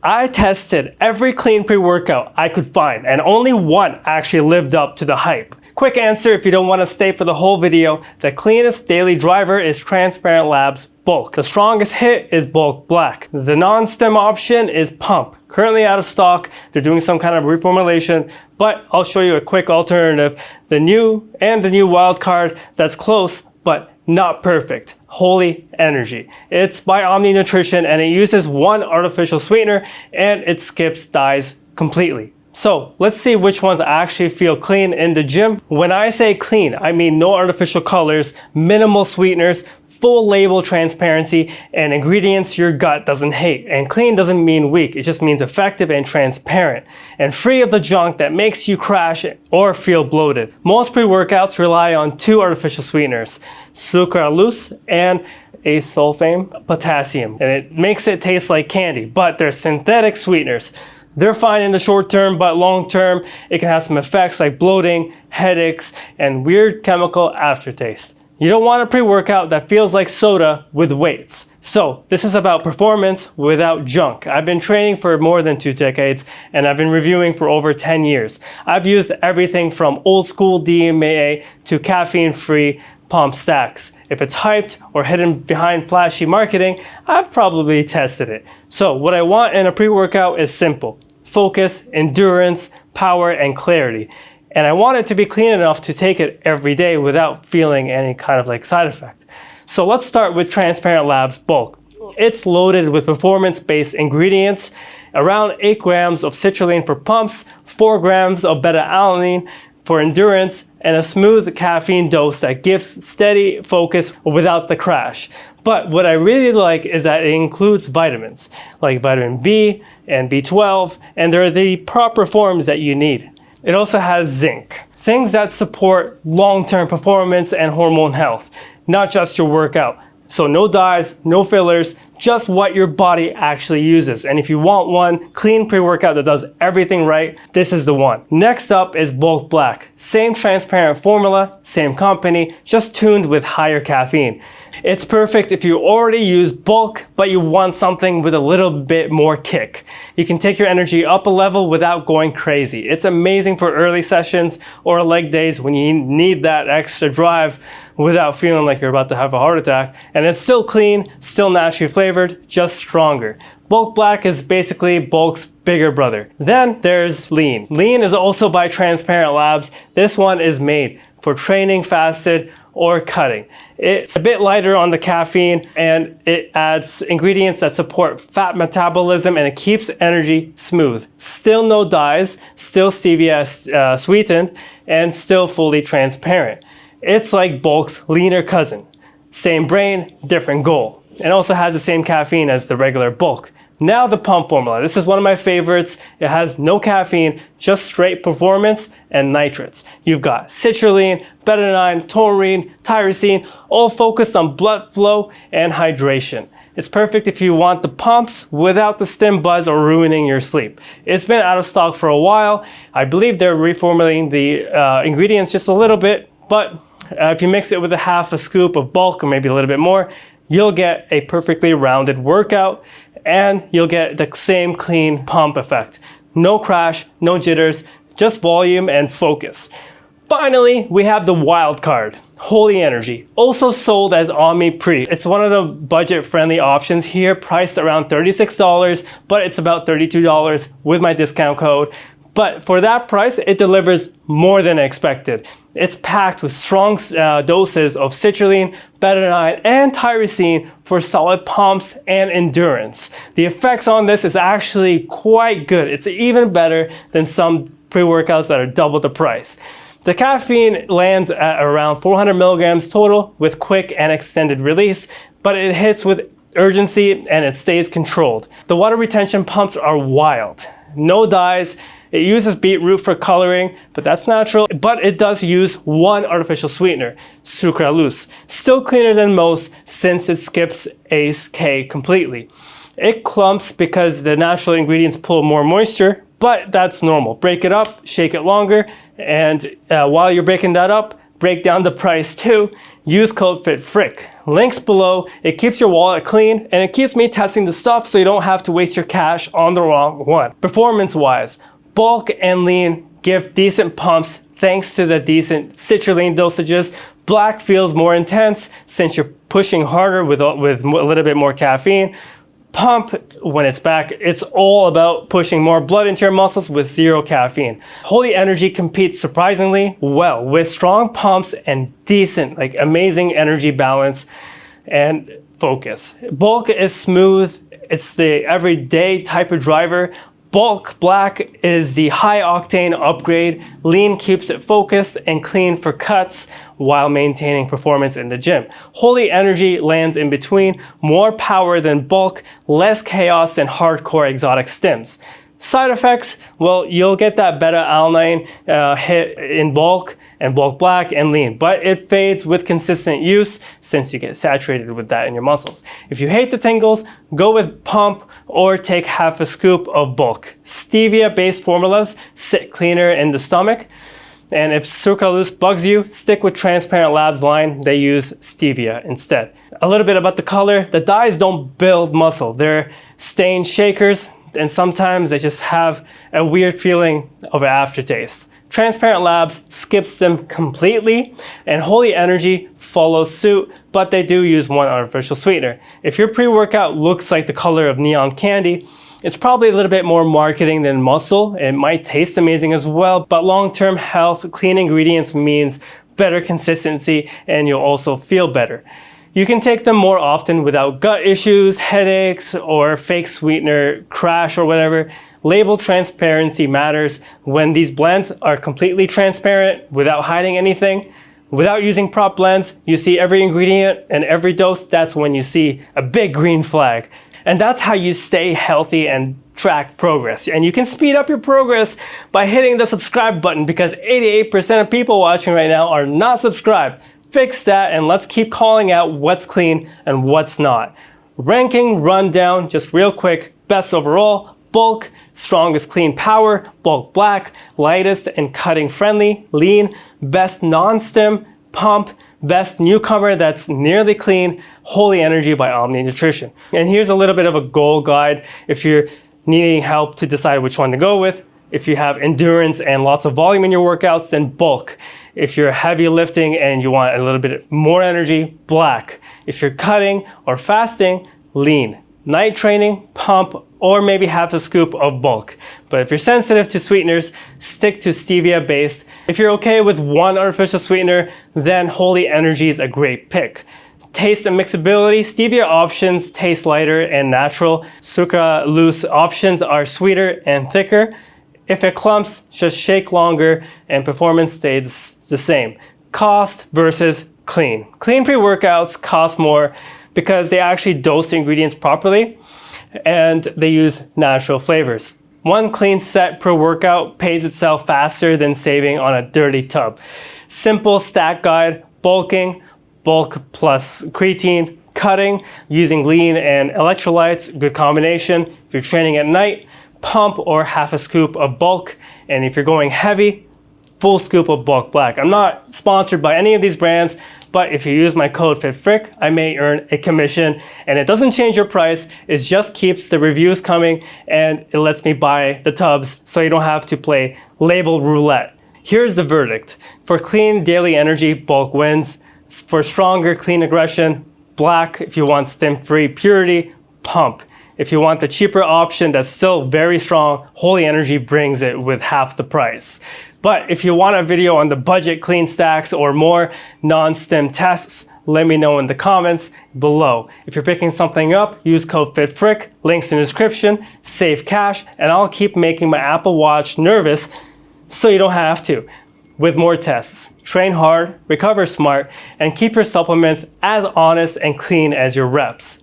I tested every clean pre-workout I could find, and only one actually lived up to the hype. Quick answer if you don't want to stay for the whole video, the cleanest daily driver is Transparent Labs Bulk. The strongest hit is Bulk Black. The non-stim option is Pump. Currently out of stock, they're doing some kind of reformulation, but I'll show you a quick alternative. The new wild card that's close, but not perfect. Holy Energy. It's by Omni Nutrition and it uses one artificial sweetener and it skips dyes completely. So let's see which ones actually feel clean in the gym. When I say clean, I mean no artificial colors, minimal sweeteners, full label transparency, and ingredients your gut doesn't hate. And clean doesn't mean weak, it just means effective and transparent, and free of the junk that makes you crash or feel bloated. Most pre-workouts rely on two artificial sweeteners, sucralose and acesulfame potassium, and it makes it taste like candy, but they're synthetic sweeteners. They're fine in the short term, but long term, it can have some effects like bloating, headaches, and weird chemical aftertaste. You don't want a pre-workout that feels like soda with weights. So this is about performance without junk. I've been training for more than 2 decades and I've been reviewing for over 10 years. I've used everything from old school DMAA to caffeine-free pump stacks. If it's hyped or hidden behind flashy marketing, I've probably tested it. So what I want in a pre-workout is simple: focus, endurance, power, and clarity. And I want it to be clean enough to take it every day without feeling any kind of like side effect. So let's start with Transparent Labs Bulk. It's loaded with performance-based ingredients, around 8 grams of citrulline for pumps, 4 grams of beta-alanine for endurance, and a smooth caffeine dose that gives steady focus without the crash. But what I really like is that it includes vitamins, like vitamin B and B12, and they're the proper forms that you need. It also has zinc, things that support long-term performance and hormone health, not just your workout. So no dyes, no fillers, just what your body actually uses. And if you want one clean pre-workout that does everything right, this is the one. Next up is Bulk Black. Same transparent formula, same company, just tuned with higher caffeine. It's perfect if you already use bulk, but you want something with a little bit more kick. You can take your energy up a level without going crazy. It's amazing for early sessions or leg days when you need that extra drive without feeling like you're about to have a heart attack. And it's still clean, still naturally flavored, just stronger. Bulk Black is basically Bulk's bigger brother. Then there's Lean. Lean is also by Transparent Labs. This one is made for training fasted or cutting. It's a bit lighter on the caffeine and it adds ingredients that support fat metabolism and it keeps energy smooth. Still no dyes, still stevia sweetened, and still fully transparent. It's like Bulk's leaner cousin. Same brain, different goal. It also has the same caffeine as the regular Bulk. Now the pump formula. This is one of my favorites. It has no caffeine, just straight performance and nitrates. You've got citrulline, beta-alanine, taurine, tyrosine, all focused on blood flow and hydration. It's perfect if you want the pumps without the stim buzz or ruining your sleep. It's been out of stock for a while. I believe they're reformulating the ingredients just a little bit, but if you mix it with a half a scoop of bulk or maybe a little bit more, you'll get a perfectly rounded workout and you'll get the same clean pump effect. No crash, no jitters, just volume and focus. Finally, we have the wild card, Holy Energy, also sold as Omni Pre. It's one of the budget-friendly options here, priced around $36, but it's about $32 with my discount code. But for that price, it delivers more than expected. It's packed with strong doses of citrulline, beta-alanine, and tyrosine for solid pumps and endurance. The effects on this is actually quite good. It's even better than some pre-workouts that are double the price. The caffeine lands at around 400 milligrams total with quick and extended release, but it hits with urgency and it stays controlled. The water retention pumps are wild. No dyes. It uses beetroot for coloring, but that's natural. But it does use one artificial sweetener, sucralose. Still cleaner than most since it skips ACE-K completely. It clumps because the natural ingredients pull more moisture, but that's normal. Break it up, shake it longer, and while you're breaking that up, break down the price too, use code FITFRIC. Links below. It keeps your wallet clean and it keeps me testing the stuff so you don't have to waste your cash on the wrong one. Performance-wise, bulk and lean give decent pumps thanks to the decent citrulline dosages. Black feels more intense since you're pushing harder with a little bit more caffeine. Pump, when it's back, it's all about pushing more blood into your muscles with zero caffeine. Holy Energy competes surprisingly well with strong pumps and decent, like amazing energy balance and focus. Bulk is smooth. It's the everyday type of driver. Bulk Black is the high octane upgrade. Lean keeps it focused and clean for cuts while maintaining performance in the gym. Holy Energy lands in between, more power than bulk, less chaos than hardcore exotic stims. Side effects, well, you'll get that beta-alanine hit in bulk and bulk black and lean, but it fades with consistent use since you get saturated with that in your muscles. If you hate the tingles, go with pump or take half a scoop of bulk. Stevia-based formulas sit cleaner in the stomach. And if sucralose bugs you, stick with Transparent Labs line. They use stevia instead. A little bit about the color. The dyes don't build muscle. They're stain shakers, and sometimes they just have a weird feeling of an aftertaste. Transparent Labs skips them completely, and Holy Energy follows suit, but they do use one artificial sweetener. If your pre-workout looks like the color of neon candy, it's probably a little bit more marketing than muscle. It might taste amazing as well, but long-term health, clean ingredients means better consistency, and you'll also feel better. You can take them more often without gut issues, headaches, or fake sweetener crash or whatever. Label transparency matters. When these blends are completely transparent without hiding anything, without using prop blends, you see every ingredient and every dose. That's when you see a big green flag. And that's how you stay healthy and track progress. And you can speed up your progress by hitting the subscribe button, because 88% of people watching right now are not subscribed. Fix that, and let's keep calling out what's clean and what's not. Ranking rundown, just real quick. Best overall, bulk, strongest clean power, bulk black, lightest and cutting friendly, lean, best non-stim, pump, best newcomer that's nearly clean, Holy Energy by Omni Nutrition. And here's a little bit of a goal guide if you're needing help to decide which one to go with. If you have endurance and lots of volume in your workouts, then bulk. If you're heavy lifting and you want a little bit more energy, black. If you're cutting or fasting, lean. Night training, pump, or maybe half a scoop of bulk. But if you're sensitive to sweeteners, stick to stevia based. If you're okay with one artificial sweetener, then Holy Energy is a great pick. Taste and mixability, stevia options taste lighter and natural. Sucralose options are sweeter and thicker. If it clumps, just shake longer and performance stays the same. Cost versus clean. Clean pre-workouts cost more because they actually dose the ingredients properly and they use natural flavors. One clean set per workout pays itself faster than saving on a dirty tub. Simple stack guide, bulking, bulk plus creatine, cutting, using lean and electrolytes, good combination. If you're training at night, pump or half a scoop of bulk. And if you're going heavy, full scoop of bulk black. I'm not sponsored by any of these brands, but if you use my code FITFRIC, I may earn a commission, and it doesn't change your price. It just keeps the reviews coming and it lets me buy the tubs so you don't have to play label roulette. Here's the verdict. For clean daily energy, bulk wins. For stronger clean aggression, black. If you want stim-free purity, pump. If you want the cheaper option that's still very strong, Holy Energy brings it with half the price. But if you want a video on the budget clean stacks or more non-stim tests, let me know in the comments below. If you're picking something up, use code FITFRIC, links in the description, save cash, and I'll keep making my Apple Watch nervous so you don't have to. With more tests, train hard, recover smart, and keep your supplements as honest and clean as your reps.